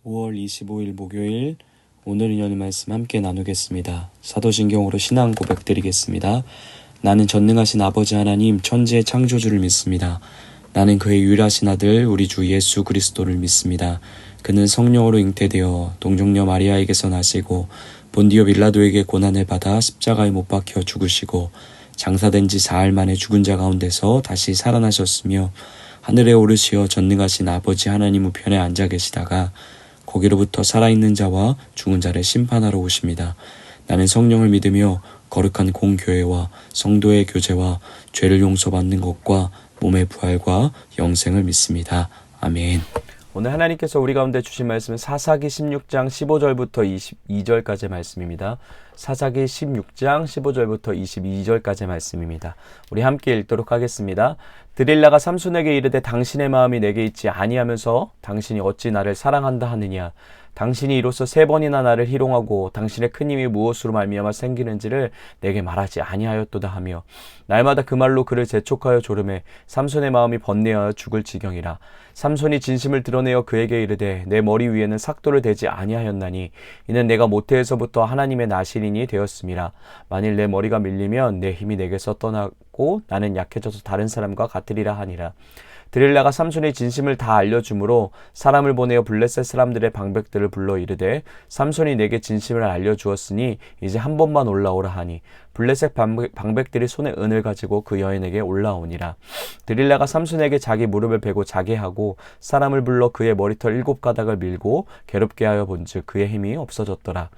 5월 25일 목요일 오늘 인연의 말씀 함께 나누겠습니다. 사도신경으로 신앙 고백드리겠습니다. 나는 전능하신 아버지 하나님 천지의 창조주를 믿습니다. 나는 그의 유일하신 아들 우리 주 예수 그리스도를 믿습니다. 그는 성령으로 잉태되어 동정녀 마리아에게서 나시고 본디오 빌라도에게 고난을 받아 십자가에 못 박혀 죽으시고 장사된 지 사흘 만에 죽은 자 가운데서 다시 살아나셨으며 하늘에 오르시어 전능하신 아버지 하나님 우편에 앉아 계시다가 거기로부터 살아있는 자와 죽은 자를 심판하러 오십니다. 나는 성령을 믿으며 거룩한 공교회와 성도의 교제와 죄를 용서받는 것과 몸의 부활과 영생을 믿습니다. 아멘. 오늘 하나님께서 우리 가운데 주신 말씀은 사사기 16장 15절부터 22절까지의 말씀입니다. 사사기 16장 15절부터 22절까지의 말씀입니다. 우리 함께 읽도록 하겠습니다. 드릴라가 삼손에게 이르되 당신의 마음이 내게 있지 아니하면서 당신이 어찌 나를 사랑한다 하느냐. 당신이 이로써 3번이나 나를 희롱하고 당신의 큰 힘이 무엇으로 말미암아 생기는지를 내게 말하지 아니하였도다 하며 날마다 그 말로 그를 재촉하여 조르매 삼손의 마음이 번뇌하여 죽을 지경이라. 삼손이 진심을 드러내어 그에게 이르되 내 머리 위에는 삭도를 대지 아니하였나니 이는 내가 모태에서부터 하나님의 나실인이 되었음이라. 만일 내 머리가 밀리면 내 힘이 내게서 떠나고 나는 약해져서 다른 사람과 같으리라 하니라. 드릴라가 삼손의 진심을 다 알려주므로 사람을 보내어 블레셋 사람들의 방백들을 불러 이르되 삼손이 내게 진심을 알려주었으니 이제 한 번만 올라오라 하니 블레셋 방백들이 손에 은을 가지고 그 여인에게 올라오니라. 드릴라가 삼손에게 자기 무릎을 베고 자게 하고 사람을 불러 그의 머리털 7가닥을 밀고 괴롭게 하여 본즉 그의 힘이 없어졌더라.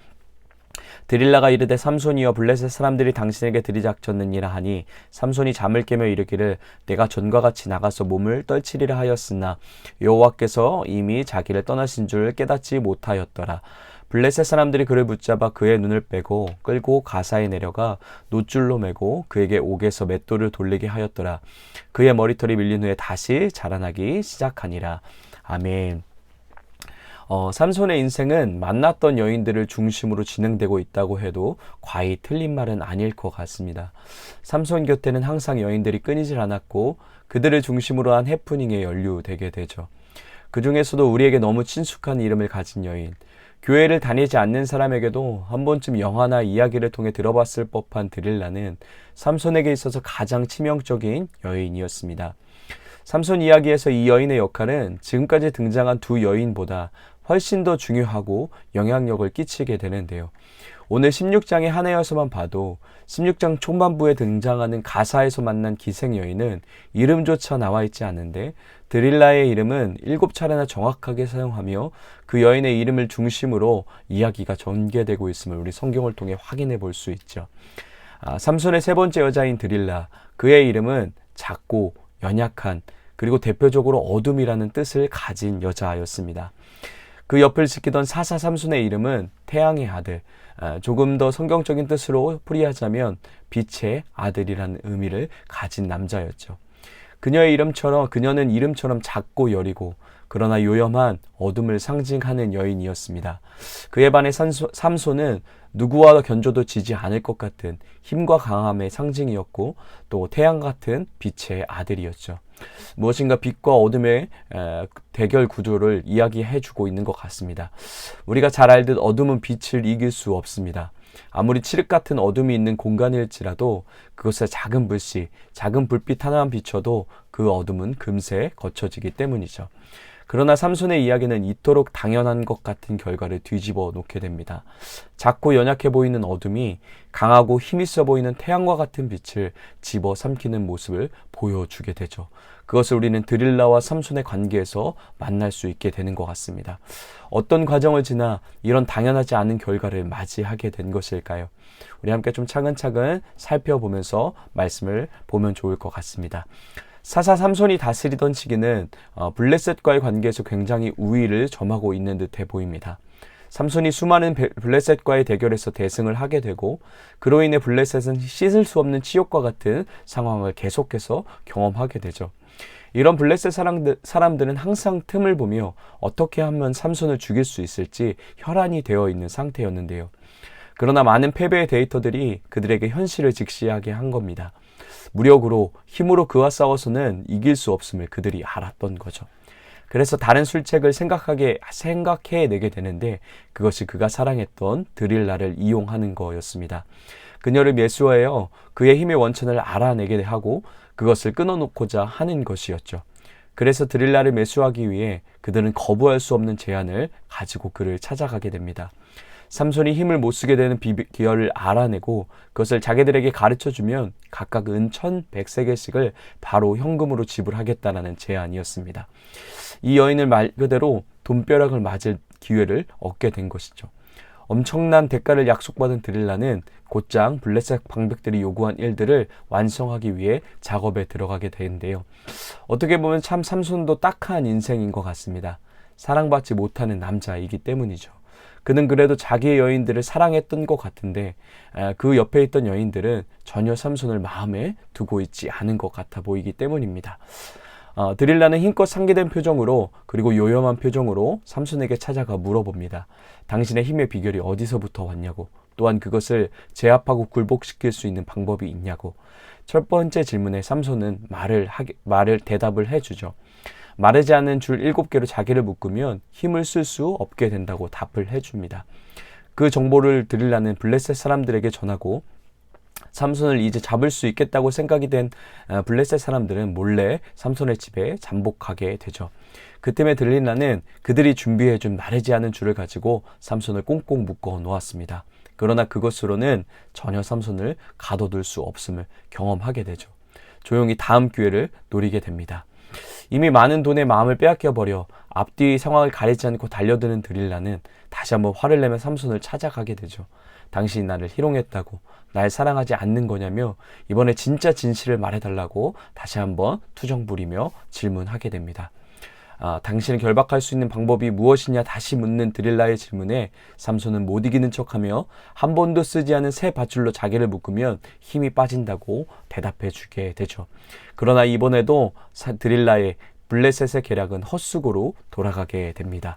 드릴라가 이르되 삼손이여 블레셋 사람들이 당신에게 들이닥쳤느니라 하니 삼손이 잠을 깨며 이르기를 내가 전과 같이 나가서 몸을 떨치리라 하였으나 여호와께서 이미 자기를 떠나신 줄 깨닫지 못하였더라. 블레셋 사람들이 그를 붙잡아 그의 눈을 빼고 끌고 가사에 내려가 노줄로 매고 그에게 옥에서 맷돌을 돌리게 하였더라. 그의 머리털이 밀린 후에 다시 자라나기 시작하니라. 아멘. 삼손의 인생은 만났던 여인들을 중심으로 진행되고 있다고 해도 과히 틀린 말은 아닐 것 같습니다. 삼손 곁에는 항상 여인들이 끊이질 않았고 그들을 중심으로 한 해프닝에 연루되게 되죠. 그 중에서도 우리에게 너무 친숙한 이름을 가진 여인, 교회를 다니지 않는 사람에게도 한 번쯤 영화나 이야기를 통해 들어봤을 법한 드릴라는 삼손에게 있어서 가장 치명적인 여인이었습니다. 삼손 이야기에서 이 여인의 역할은 지금까지 등장한 두 여인보다 훨씬 더 중요하고 영향력을 끼치게 되는데요. 오늘 16장의 하나여서만 봐도 16장 초반부에 등장하는 가사에서 만난 기생 여인은 이름조차 나와 있지 않은데 드릴라의 이름은 7차례나 정확하게 사용하며 그 여인의 이름을 중심으로 이야기가 전개되고 있음을 우리 성경을 통해 확인해 볼 수 있죠. 삼손의 3번째 여자인 드릴라, 그의 이름은 작고 연약한 그리고 대표적으로 어둠이라는 뜻을 가진 여자였습니다. 그 옆을 지키던 사사 삼손의 이름은 태양의 아들, 조금 더 성경적인 뜻으로 풀이하자면 빛의 아들이라는 의미를 가진 남자였죠. 그녀는 이름처럼 작고 여리고 그러나 요염한 어둠을 상징하는 여인이었습니다. 그에 반해 삼손은 누구와 견줘도 지지 않을 것 같은 힘과 강함의 상징이었고 또 태양 같은 빛의 아들이었죠. 무엇인가 빛과 어둠의 대결 구조를 이야기해주고 있는 것 같습니다. 우리가 잘 알듯 어둠은 빛을 이길 수 없습니다. 아무리 칠흑 같은 어둠이 있는 공간일지라도 그것에 작은 불씨, 작은 불빛 하나만 비춰도 그 어둠은 금세 거쳐지기 때문이죠. 그러나 삼손의 이야기는 이토록 당연한 것 같은 결과를 뒤집어 놓게 됩니다. 작고 연약해 보이는 어둠이 강하고 힘있어 보이는 태양과 같은 빛을 집어삼키는 모습을 보여주게 되죠. 그것을 우리는 드릴라와 삼손의 관계에서 만날 수 있게 되는 것 같습니다. 어떤 과정을 지나 이런 당연하지 않은 결과를 맞이하게 된 것일까요? 우리 함께 좀 차근차근 살펴보면서 말씀을 보면 좋을 것 같습니다. 사사 삼손이 다스리던 시기는 블레셋과의 관계에서 굉장히 우위를 점하고 있는 듯해 보입니다. 삼손이 수많은 블레셋과의 대결에서 대승을 하게 되고 그로 인해 블레셋은 씻을 수 없는 치욕과 같은 상황을 계속해서 경험하게 되죠. 이런 블레셋 사람들은 항상 틈을 보며 어떻게 하면 삼손을 죽일 수 있을지 혈안이 되어 있는 상태였는데요. 그러나 많은 패배의 데이터들이 그들에게 현실을 직시하게 한 겁니다. 무력으로, 힘으로 그와 싸워서는 이길 수 없음을 그들이 알았던 거죠. 그래서 다른 술책을 생각해내게 되는데 그것이 그가 사랑했던 드릴라를 이용하는 거였습니다. 그녀를 매수하여 그의 힘의 원천을 알아내게 하고 그것을 끊어놓고자 하는 것이었죠. 그래서 드릴라를 매수하기 위해 그들은 거부할 수 없는 제안을 가지고 그를 찾아가게 됩니다. 삼손이 힘을 못 쓰게 되는 비결을 알아내고 그것을 자기들에게 가르쳐주면 각각 은 1,100세겔씩을 바로 현금으로 지불하겠다라는 제안이었습니다. 이 여인을 말 그대로 돈벼락을 맞을 기회를 얻게 된 것이죠. 엄청난 대가를 약속받은 드릴라는 곧장 블레셋 방백들이 요구한 일들을 완성하기 위해 작업에 들어가게 되는데요. 어떻게 보면 참 삼손도 딱한 인생인 것 같습니다. 사랑받지 못하는 남자이기 때문이죠. 그는 그래도 자기의 여인들을 사랑했던 것 같은데 그 옆에 있던 여인들은 전혀 삼손을 마음에 두고 있지 않은 것 같아 보이기 때문입니다. 드릴라는 힘껏 상기된 표정으로 그리고 요염한 표정으로 삼손에게 찾아가 물어봅니다. 당신의 힘의 비결이 어디서부터 왔냐고, 또한 그것을 제압하고 굴복시킬 수 있는 방법이 있냐고. 첫 번째 질문에 삼손은 대답을 해주죠. 마르지 않는 줄 7개로 자기를 묶으면 힘을 쓸 수 없게 된다고 답을 해줍니다. 그 정보를 드릴라는 블레셋 사람들에게 전하고 삼손을 이제 잡을 수 있겠다고 생각이 된 블레셋 사람들은 몰래 삼손의 집에 잠복하게 되죠. 그때에 드릴라는 그들이 준비해준 마르지 않은 줄을 가지고 삼손을 꽁꽁 묶어 놓았습니다. 그러나 그것으로는 전혀 삼손을 가둬둘 수 없음을 경험하게 되죠. 조용히 다음 기회를 노리게 됩니다. 이미 많은 돈에 마음을 빼앗겨버려 앞뒤 상황을 가리지 않고 달려드는 드릴라는 다시 한번 화를 내며 삼손을 찾아가게 되죠. 당신이 나를 희롱했다고, 날 사랑하지 않는 거냐며 이번에 진짜 진실을 말해달라고 다시 한번 투정 부리며 질문하게 됩니다. 당신을 결박할 수 있는 방법이 무엇이냐 다시 묻는 드릴라의 질문에 삼손은 못 이기는 척하며 한 번도 쓰지 않은 새 밧줄로 자기를 묶으면 힘이 빠진다고 대답해 주게 되죠. 그러나 이번에도 드릴라의 블레셋의 계략은 헛수고로 돌아가게 됩니다.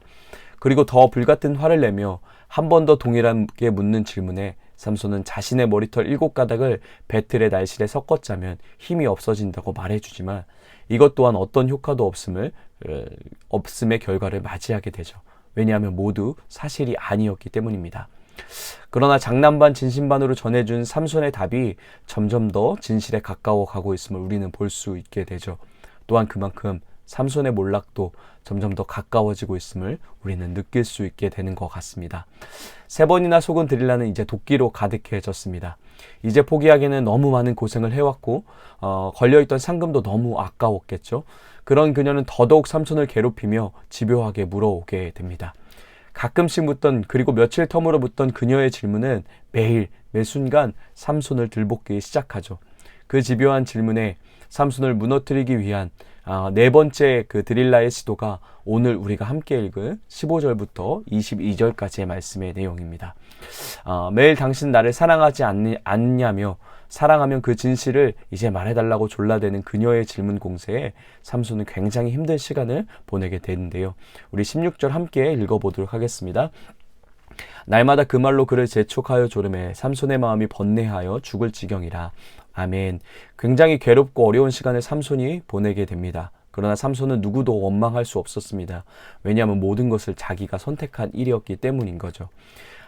그리고 더 불같은 화를 내며 한 번 더 동일하게 묻는 질문에 삼손은 자신의 머리털 7가닥을 배틀의 날실에 섞어 짜면 힘이 없어진다고 말해주지만 이것 또한 어떤 효과도 없음의 결과를 맞이하게 되죠. 왜냐하면 모두 사실이 아니었기 때문입니다. 그러나 장난반 진심반으로 전해준 삼손의 답이 점점 더 진실에 가까워 가고 있음을 우리는 볼 수 있게 되죠. 또한 그만큼 삼손의 몰락도 점점 더 가까워지고 있음을 우리는 느낄 수 있게 되는 것 같습니다. 3번이나 속은 드릴라는 이제 도끼로 가득해졌습니다. 이제 포기하기에는 너무 많은 고생을 해왔고 걸려있던 상금도 너무 아까웠겠죠. 그런 그녀는 더더욱 삼손을 괴롭히며 집요하게 물어오게 됩니다. 가끔씩 묻던 그리고 며칠 텀으로 묻던 그녀의 질문은 매일 매순간 삼손을 들볶기 시작하죠. 그 집요한 질문에 삼손을 무너뜨리기 위한 4번째 그 드릴라의 시도가 오늘 우리가 함께 읽은 15절부터 22절까지의 말씀의 내용입니다. 매일 당신 나를 사랑하지 않냐며 사랑하면 그 진실을 이제 말해달라고 졸라대는 그녀의 질문 공세에 삼손은 굉장히 힘든 시간을 보내게 되는데요. 우리 16절 함께 읽어보도록 하겠습니다. 날마다 그 말로 그를 재촉하여 조름해 삼손의 마음이 번뇌하여 죽을 지경이라. 아멘. 굉장히 괴롭고 어려운 시간을 삼손이 보내게 됩니다. 그러나 삼손은 누구도 원망할 수 없었습니다. 왜냐하면 모든 것을 자기가 선택한 일이었기 때문인 거죠.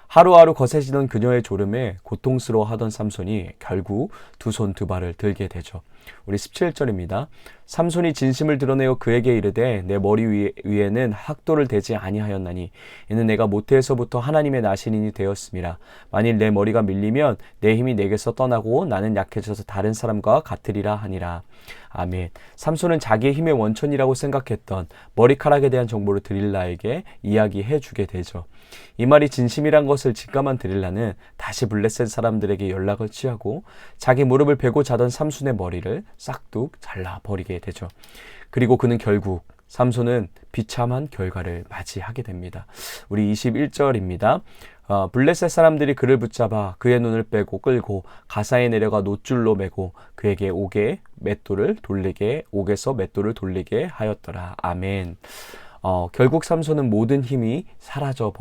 하루하루 거세지던 그녀의 졸음에 고통스러워하던 삼손이 결국 두 손 두 발을 들게 되죠. 우리 17절입니다. 삼손이 진심을 드러내어 그에게 이르되 내 머리 위에는 학도를 대지 아니하였나니 이는 내가 모태에서부터 하나님의 나신인이 되었음이라. 만일 내 머리가 밀리면 내 힘이 내게서 떠나고 나는 약해져서 다른 사람과 같으리라 하니라. 아멘. 삼손은 자기의 힘의 원천이라고 생각했던 머리카락에 대한 정보를 드릴라에게 이야기해 주게 되죠. 이 말이 진심이란 것을 직감한 드릴라는 다시 블레셋 사람들에게 연락을 취하고 자기 무릎을 베고 자던 삼손의 머리를 싹둑 잘라버리게 되죠. 그리고 그는 결국 삼손은 비참한 결과를 맞이하게 됩니다. 우리 21절입니다. 블레셋 사람들이 그를 붙잡아 그의 눈을 빼고 끌고 가사에 내려가 노줄로 매고 그에게 옥에서 맷돌을 돌리게 하였더라. 아멘. 결국 삼손은 모든 힘이 사라져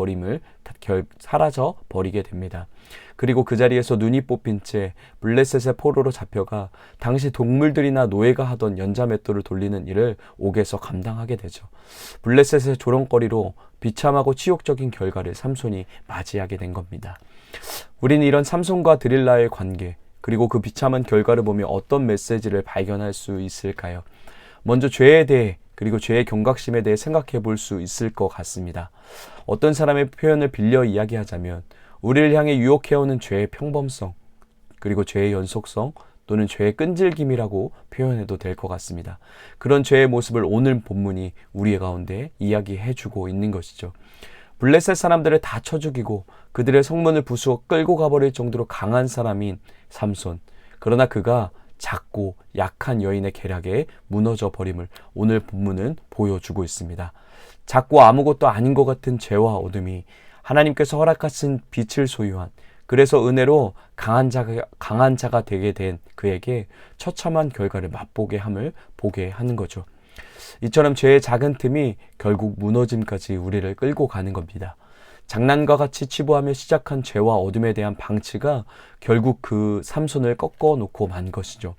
버리게 됩니다. 그리고 그 자리에서 눈이 뽑힌 채 블레셋의 포로로 잡혀가 당시 동물들이나 노예가 하던 연자 맷돌을 돌리는 일을 옥에서 감당하게 되죠. 블레셋의 조롱거리로 비참하고 치욕적인 결과를 삼손이 맞이하게 된 겁니다. 우리는 이런 삼손과 드릴라의 관계 그리고 그 비참한 결과를 보며 어떤 메시지를 발견할 수 있을까요? 먼저 죄에 대해 그리고 죄의 경각심에 대해 생각해 볼 수 있을 것 같습니다. 어떤 사람의 표현을 빌려 이야기하자면 우리를 향해 유혹해오는 죄의 평범성, 그리고 죄의 연속성 또는 죄의 끈질김이라고 표현해도 될 것 같습니다. 그런 죄의 모습을 오늘 본문이 우리 가운데 이야기해주고 있는 것이죠. 블레셋 사람들을 다 쳐 죽이고 그들의 성문을 부수어 끌고 가버릴 정도로 강한 사람인 삼손. 그러나 그가 작고 약한 여인의 계략에 무너져 버림을 오늘 본문은 보여주고 있습니다. 작고 아무것도 아닌 것 같은 죄와 어둠이 하나님께서 허락하신 빛을 소유한, 그래서 은혜로 강한 자가 되게 된 그에게 처참한 결과를 맛보게 함을 보게 하는 거죠. 이처럼 죄의 작은 틈이 결국 무너짐까지 우리를 끌고 가는 겁니다. 장난과 같이 치부하며 시작한 죄와 어둠에 대한 방치가 결국 그 삼손을 꺾어놓고 만 것이죠.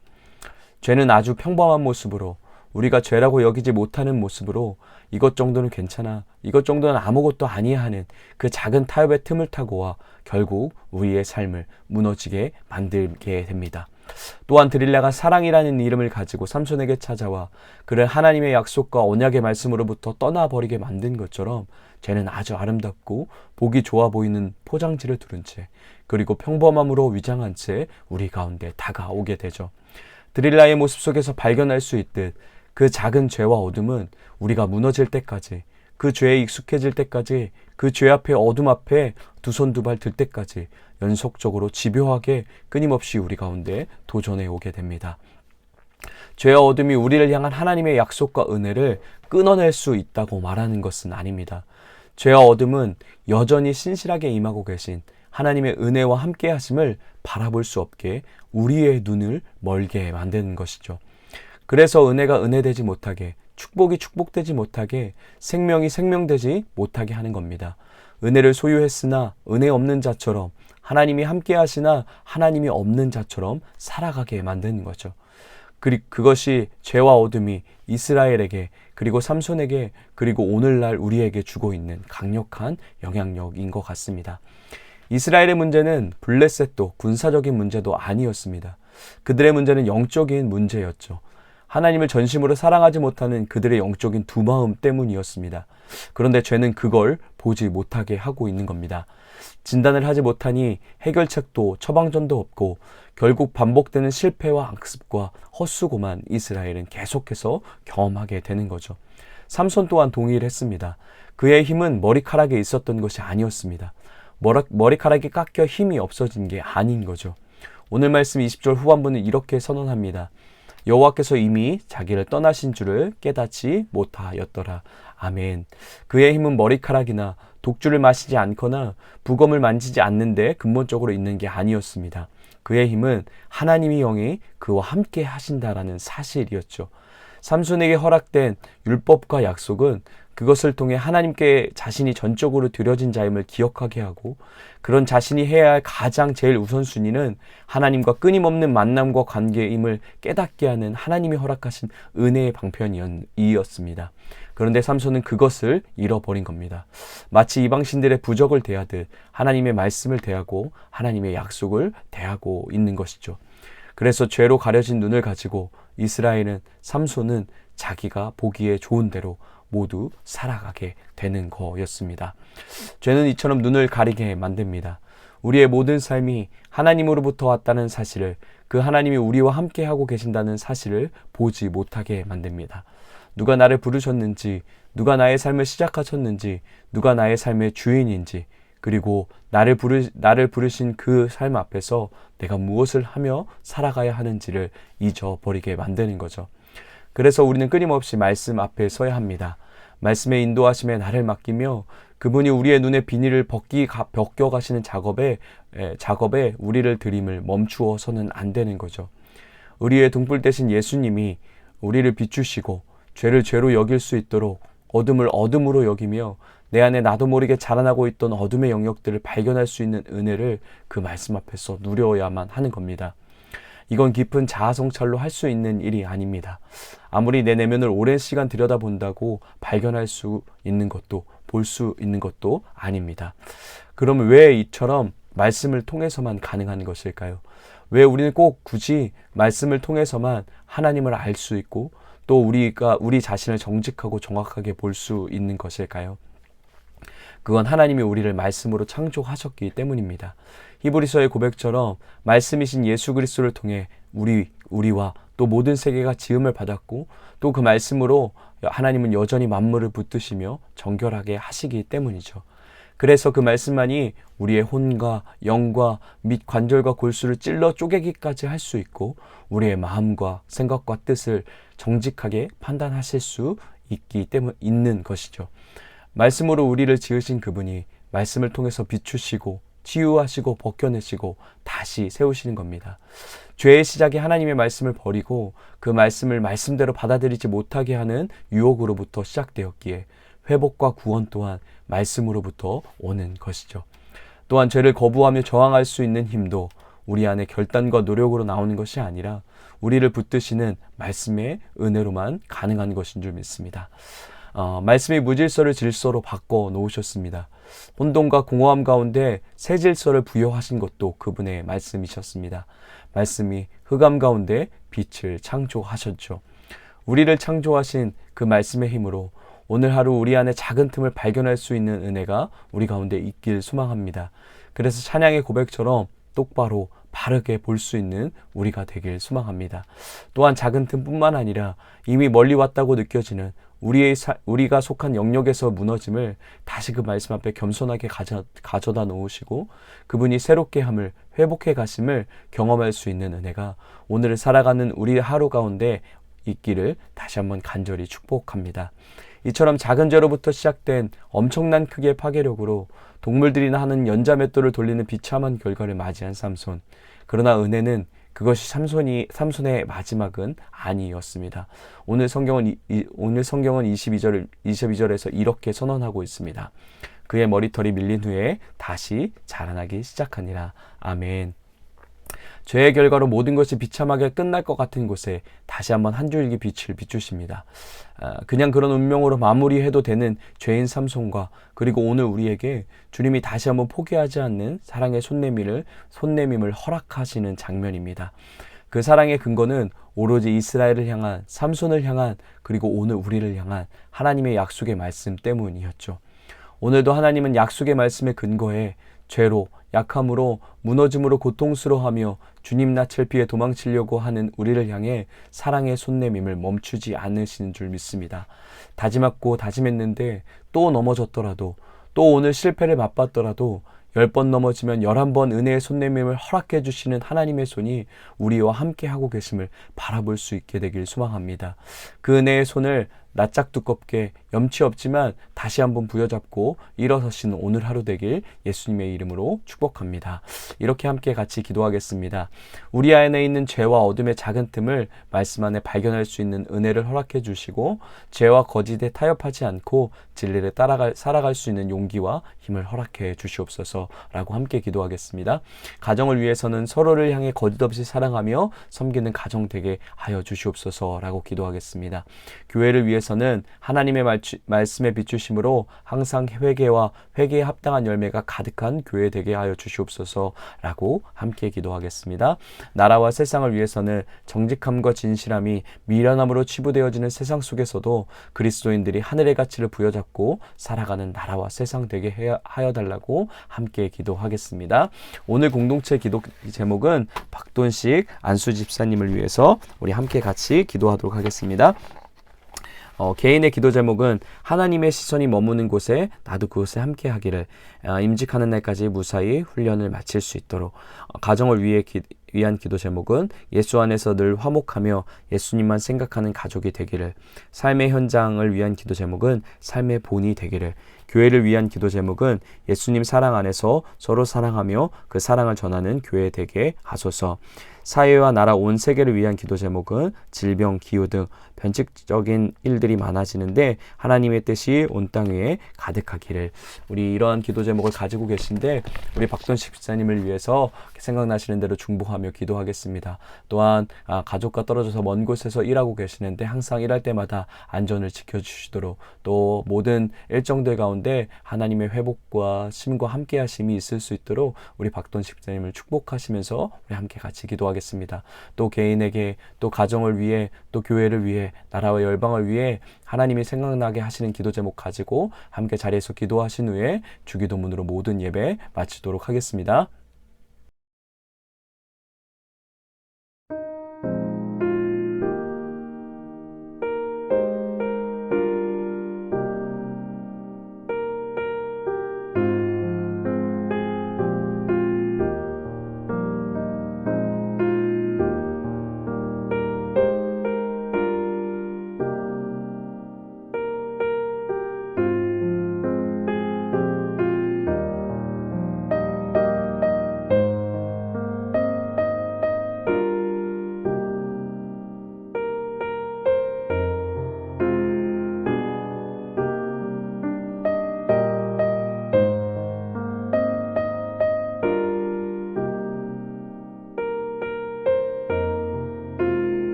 죄는 아주 평범한 모습으로, 우리가 죄라고 여기지 못하는 모습으로 이것 정도는 괜찮아, 이것 정도는 아무것도 아니야 하는 그 작은 타협의 틈을 타고와 결국 우리의 삶을 무너지게 만들게 됩니다. 또한 드릴라가 사랑이라는 이름을 가지고 삼손에게 찾아와 그를 하나님의 약속과 언약의 말씀으로부터 떠나버리게 만든 것처럼 죄는 아주 아름답고 보기 좋아 보이는 포장지를 두른 채, 그리고 평범함으로 위장한 채 우리 가운데 다가오게 되죠. 드릴라의 모습 속에서 발견할 수 있듯 그 작은 죄와 어둠은 우리가 무너질 때까지, 그 죄에 익숙해질 때까지, 그 죄 앞에 어둠 앞에 두 손 두 발 들 때까지 연속적으로 집요하게 끊임없이 우리 가운데 도전해 오게 됩니다. 죄와 어둠이 우리를 향한 하나님의 약속과 은혜를 끊어낼 수 있다고 말하는 것은 아닙니다. 죄와 어둠은 여전히 신실하게 임하고 계신 하나님의 은혜와 함께 하심을 바라볼 수 없게 우리의 눈을 멀게 만드는 것이죠. 그래서 은혜가 은혜되지 못하게, 축복이 축복되지 못하게, 생명이 생명되지 못하게 하는 겁니다. 은혜를 소유했으나 은혜 없는 자처럼, 하나님이 함께 하시나 하나님이 없는 자처럼 살아가게 만드는 거죠. 그것이 죄와 어둠이 이스라엘에게, 그리고 삼손에게, 그리고 오늘날 우리에게 주고 있는 강력한 영향력인 것 같습니다. 이스라엘의 문제는 블레셋도 군사적인 문제도 아니었습니다. 그들의 문제는 영적인 문제였죠. 하나님을 전심으로 사랑하지 못하는 그들의 영적인 두 마음 때문이었습니다. 그런데 죄는 그걸 보지 못하게 하고 있는 겁니다. 진단을 하지 못하니 해결책도 처방전도 없고 결국 반복되는 실패와 악습과 헛수고만 이스라엘은 계속해서 경험하게 되는 거죠. 삼손 또한 동일했습니다. 그의 힘은 머리카락에 있었던 것이 아니었습니다. 머리카락이 깎여 힘이 없어진 게 아닌 거죠. 오늘 말씀 20절 후반부는 이렇게 선언합니다. 여호와께서 이미 자기를 떠나신 줄을 깨닫지 못하였더라. 아멘. 그의 힘은 머리카락이나 독주를 마시지 않거나 부검을 만지지 않는데 근본적으로 있는 게 아니었습니다. 그의 힘은 하나님의 영이 그와 함께 하신다라는 사실이었죠. 삼손에게 허락된 율법과 약속은 그것을 통해 하나님께 자신이 전적으로 드려진 자임을 기억하게 하고, 그런 자신이 해야 할 가장 제일 우선순위는 하나님과 끊임없는 만남과 관계임을 깨닫게 하는 하나님이 허락하신 은혜의 방편이었습니다. 그런데 삼손은 그것을 잃어버린 겁니다. 마치 이방신들의 부적을 대하듯 하나님의 말씀을 대하고 하나님의 약속을 대하고 있는 것이죠. 그래서 죄로 가려진 눈을 가지고 이스라엘은, 삼손은 자기가 보기에 좋은 대로 모두 살아가게 되는 거였습니다. 죄는 이처럼 눈을 가리게 만듭니다. 우리의 모든 삶이 하나님으로부터 왔다는 사실을, 그 하나님이 우리와 함께 하고 계신다는 사실을 보지 못하게 만듭니다. 누가 나를 부르셨는지, 누가 나의 삶을 시작하셨는지, 누가 나의 삶의 주인인지, 그리고 나를 부르신 그 삶 앞에서 내가 무엇을 하며 살아가야 하는지를 잊어버리게 만드는 거죠. 그래서 우리는 끊임없이 말씀 앞에 서야 합니다. 말씀의 인도하심에 나를 맡기며 그분이 우리의 눈에 비닐을 벗겨가시는 작업에 우리를 들임을 멈추어서는 안 되는 거죠. 우리의 등불 대신 예수님이 우리를 비추시고 죄를 죄로 여길 수 있도록 어둠을 어둠으로 여기며 내 안에 나도 모르게 자라나고 있던 어둠의 영역들을 발견할 수 있는 은혜를 그 말씀 앞에서 누려야만 하는 겁니다. 이건 깊은 자아성찰로 할 수 있는 일이 아닙니다. 아무리 내 내면을 오랜 시간 들여다본다고 발견할 수 있는 것도, 볼 수 있는 것도 아닙니다. 그럼 왜 이처럼 말씀을 통해서만 가능한 것일까요? 왜 우리는 꼭 굳이 말씀을 통해서만 하나님을 알 수 있고 또 우리 자신을 정직하고 정확하게 볼 수 있는 것일까요? 그건 하나님이 우리를 말씀으로 창조하셨기 때문입니다. 히브리서의 고백처럼 말씀이신 예수 그리스도를 통해 우리와 또 모든 세계가 지음을 받았고 또 그 말씀으로 하나님은 여전히 만물을 붙드시며 정결하게 하시기 때문이죠. 그래서 그 말씀만이 우리의 혼과 영과 및 관절과 골수를 찔러 쪼개기까지 할 수 있고 우리의 마음과 생각과 뜻을 정직하게 판단하실 수 있는 것이죠. 말씀으로 우리를 지으신 그분이 말씀을 통해서 비추시고 치유하시고 벗겨내시고 다시 세우시는 겁니다. 죄의 시작이 하나님의 말씀을 버리고 그 말씀을 말씀대로 받아들이지 못하게 하는 유혹으로부터 시작되었기에 회복과 구원 또한 말씀으로부터 오는 것이죠. 또한 죄를 거부하며 저항할 수 있는 힘도 우리 안에 결단과 노력으로 나오는 것이 아니라 우리를 붙드시는 말씀의 은혜로만 가능한 것인 줄 믿습니다. 말씀이 무질서를 질서로 바꿔 놓으셨습니다. 혼돈과 공허함 가운데 새 질서를 부여하신 것도 그분의 말씀이셨습니다. 말씀이 흑암 가운데 빛을 창조하셨죠. 우리를 창조하신 그 말씀의 힘으로 오늘 하루 우리 안에 작은 틈을 발견할 수 있는 은혜가 우리 가운데 있길 소망합니다. 그래서 찬양의 고백처럼 똑바로 바르게 볼 수 있는 우리가 되길 소망합니다. 또한 작은 틈뿐만 아니라 이미 멀리 왔다고 느껴지는 우리가 속한 영역에서 무너짐을 다시 그 말씀 앞에 겸손하게 가져다 놓으시고 그분이 새롭게 함을 회복해 가심을 경험할 수 있는 은혜가 오늘을 살아가는 우리 하루 가운데 있기를 다시 한번 간절히 축복합니다. 이처럼 작은 죄로부터 시작된 엄청난 크기의 파괴력으로 동물들이나 하는 연자맷돌을 돌리는 비참한 결과를 맞이한 삼손. 그러나 은혜는 그것이 삼손의 마지막은 아니었습니다. 오늘 성경은 22절에서 이렇게 선언하고 있습니다. 그의 머리털이 밀린 후에 다시 자라나기 시작하니라. 아멘. 죄의 결과로 모든 것이 비참하게 끝날 것 같은 곳에 다시 한번 한 줄기 빛을 비추십니다. 그냥 그런 운명으로 마무리해도 되는 죄인 삼손과 그리고 오늘 우리에게 주님이 다시 한번 포기하지 않는 사랑의 손내밈을 허락하시는 장면입니다. 그 사랑의 근거는 오로지 이스라엘을 향한 삼손을 향한 그리고 오늘 우리를 향한 하나님의 약속의 말씀 때문이었죠. 오늘도 하나님은 약속의 말씀에 근거해 죄로 약함으로 무너짐으로 고통스러워하며 주님 낯을 피해 도망치려고 하는 우리를 향해 사랑의 손내밈을 멈추지 않으시는 줄 믿습니다. 다짐했고 다짐했는데 또 넘어졌더라도 또 오늘 실패를 맛봤더라도 10번 넘어지면 11번 은혜의 손내밈을 허락해 주시는 하나님의 손이 우리와 함께 하고 계심을 바라볼 수 있게 되길 소망합니다. 그 은혜의 손을 낯짝 두껍게 염치 없지만 다시 한번 부여잡고 일어서시는 오늘 하루 되길 예수님의 이름으로 축복합니다. 이렇게 함께 같이 기도하겠습니다. 우리 안에 있는 죄와 어둠의 작은 틈을 말씀 안에 발견할 수 있는 은혜를 허락해 주시고 죄와 거짓에 타협하지 않고 진리를 살아갈 수 있는 용기와 힘을 허락해 주시옵소서라고 함께 기도하겠습니다. 가정을 위해서는 서로를 향해 거짓 없이 사랑하며 섬기는 가정 되게 하여 주시옵소서라고 기도하겠습니다. 교회를 위해서는 하나님의 말씀에 비추심으로 항상 회개에 합당한 열매가 가득한 교회 되게 하여 주시옵소서라고 함께 기도하겠습니다. 나라와 세상을 위해서는 정직함과 진실함이 미련함으로 치부되어지는 세상 속에서도 그리스도인들이 하늘의 가치를 부여잡고 살아가는 나라와 세상 되게 하여 달라고 함께 기도하겠습니다. 오늘 공동체 기도 제목은 박돈식 안수 집사님을 위해서 우리 함께 같이 기도하도록 하겠습니다. 개인의 기도 제목은 하나님의 시선이 머무는 곳에 나도 그곳에 함께 하기를 임직하는 날까지 무사히 훈련을 마칠 수 있도록 가정을 위한 기도 제목은 예수 안에서 늘 화목하며 예수님만 생각하는 가족이 되기를 삶의 현장을 위한 기도 제목은 삶의 본이 되기를 교회를 위한 기도 제목은 예수님 사랑 안에서 서로 사랑하며 그 사랑을 전하는 교회 되게 하소서 사회와 나라 온 세계를 위한 기도 제목은 질병, 기후 등 변칙적인 일들이 많아지는데 하나님의 뜻이 온 땅 위에 가득하기를 우리 이러한 기도 제목을 가지고 계신데 우리 박돈식 집사님을 위해서 생각나시는 대로 중보하며 나아가며 기도하겠습니다. 또한 가족과 떨어져서 먼 곳에서 일하고 계시는데 항상 일할 때마다 안전을 지켜주시도록, 또 모든 일정들 가운데 하나님의 회복과 심과 함께 하심이 있을 수 있도록 우리 박돈 집사님을 축복하시면서 우리 함께 같이 기도하겠습니다. 또 개인에게, 또 가정을 위해, 또 교회를 위해, 나라와 열방을 위해 하나님이 생각나게 하시는 기도 제목 가지고 함께 자리에서 기도하신 후에 주기도문으로 모든 예배 마치도록 하겠습니다.